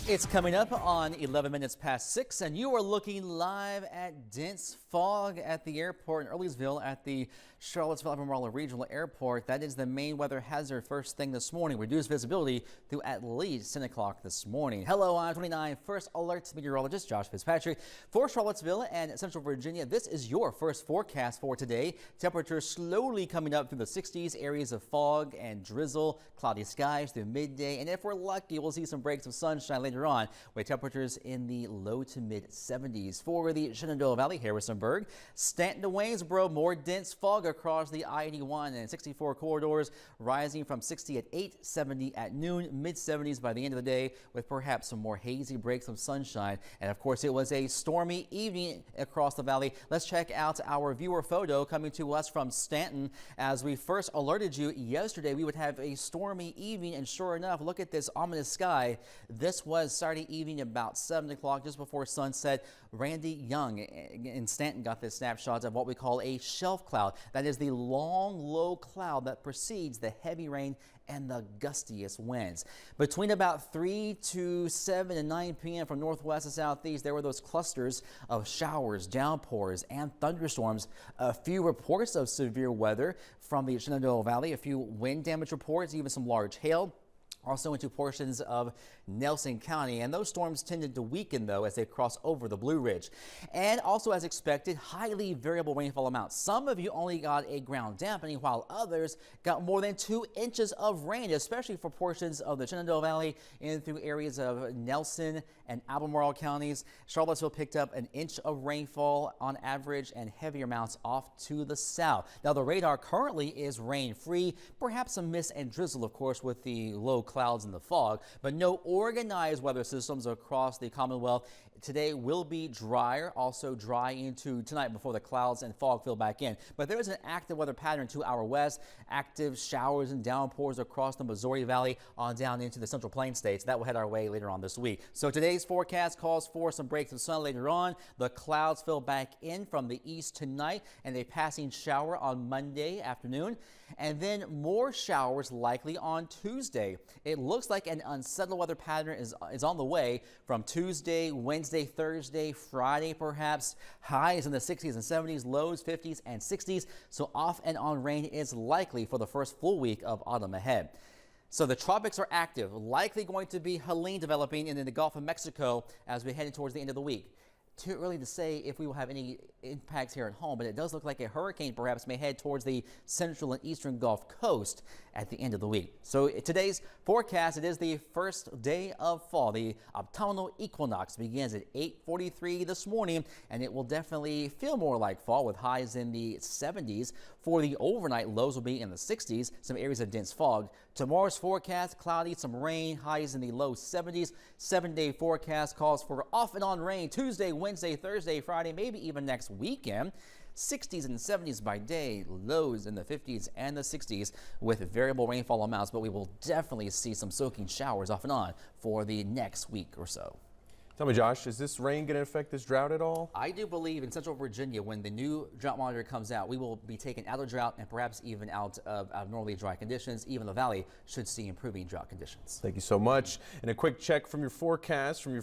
It's coming up on 11 minutes past 6, and you are looking live at dense fog at the airport in Earlysville at the Charlottesville-Albemarle Regional Airport. That is the main weather hazard first thing this morning. Reduced visibility through at least 10 o'clock this morning. Hello, I'm 29 First Alert meteorologist Josh Fitzpatrick for Charlottesville and Central Virginia. This is your first forecast for today. Temperatures slowly coming up through the 60s, areas of fog and drizzle, cloudy skies through midday, and if we're lucky, we'll see some breaks of sunshine later on with temperatures in the low to mid 70s. For the Shenandoah Valley, Harrisonburg, Stanton to Waynesboro, more dense fog across the I-81 and 64 corridors, rising from 60 at 8, 70 at noon, mid 70s by the end of the day, with perhaps some more hazy breaks of sunshine. And of course, it was a stormy evening across the valley. Let's check out our viewer photo coming to us from Stanton. As we first alerted you yesterday, we would have a stormy evening, and sure enough, look at this ominous sky. This was Saturday evening about 7 o'clock, just before sunset. Randy Young in Stanton got this snapshot of what we call a shelf cloud. That is the long, low cloud that precedes the heavy rain and the gustiest winds. Between about 3 to 7 and 9 p.m. from northwest to southeast, there were those clusters of showers, downpours, and thunderstorms. A few reports of severe weather from the Shenandoah Valley, a few wind damage reports, even some large hail. Also into portions of Nelson County, and those storms tended to weaken though as they cross over the Blue Ridge. And also, as expected, highly variable rainfall amounts. Some of you only got a ground dampening, while others got more than 2 inches of rain, especially for portions of the Shenandoah Valley and through areas of Nelson and Albemarle counties. Charlottesville picked up an inch of rainfall on average, and heavier amounts off to the south. Now the radar currently is rain free, perhaps some mist and drizzle, of course, with the low clouds and the fog, but no organized weather systems across the Commonwealth. Today will be drier, also dry into tonight before the clouds and fog fill back in. But there is an active weather pattern to our west, active showers and downpours across the Missouri Valley on down into the Central Plains states. That will head our way later on this week. So today's forecast calls for some breaks of sun later on. The clouds fill back in from the east tonight, and a passing shower on Monday afternoon, and then more showers likely on Tuesday. It looks like an unsettled weather pattern is on the way from Tuesday, Wednesday, Thursday, Friday perhaps. Highs in the 60s and 70s, lows 50s and 60s. So off and on rain is likely for the first full week of autumn ahead. So the tropics are active, likely going to be Helene developing in the Gulf of Mexico as we head towards the end of the week. Too early to say if we will have any impacts here at home, but it does look like a hurricane perhaps may head towards the central and eastern Gulf Coast at the end of the week. So today's forecast, it is the first day of fall. The autumnal equinox begins at 8:43 this morning, and it will definitely feel more like fall with highs in the 70s. For the overnight, lows will be in the 60s, some areas of dense fog. Tomorrow's forecast, cloudy, some rain, highs in the low 70s. 7-day forecast calls for off and on rain Tuesday, Wednesday, Thursday, Friday, maybe even next weekend. 60s and 70s by day, lows in the 50s and the 60s with variable rainfall amounts, but we will definitely see some soaking showers off and on for the next week or so. Tell me, Josh, is this rain going to affect this drought at all? I do believe in Central Virginia, when the new drought monitor comes out, we will be taken out of drought and perhaps even out of abnormally dry conditions. Even the valley should see improving drought conditions. Thank you so much. And a quick check from your forecast from your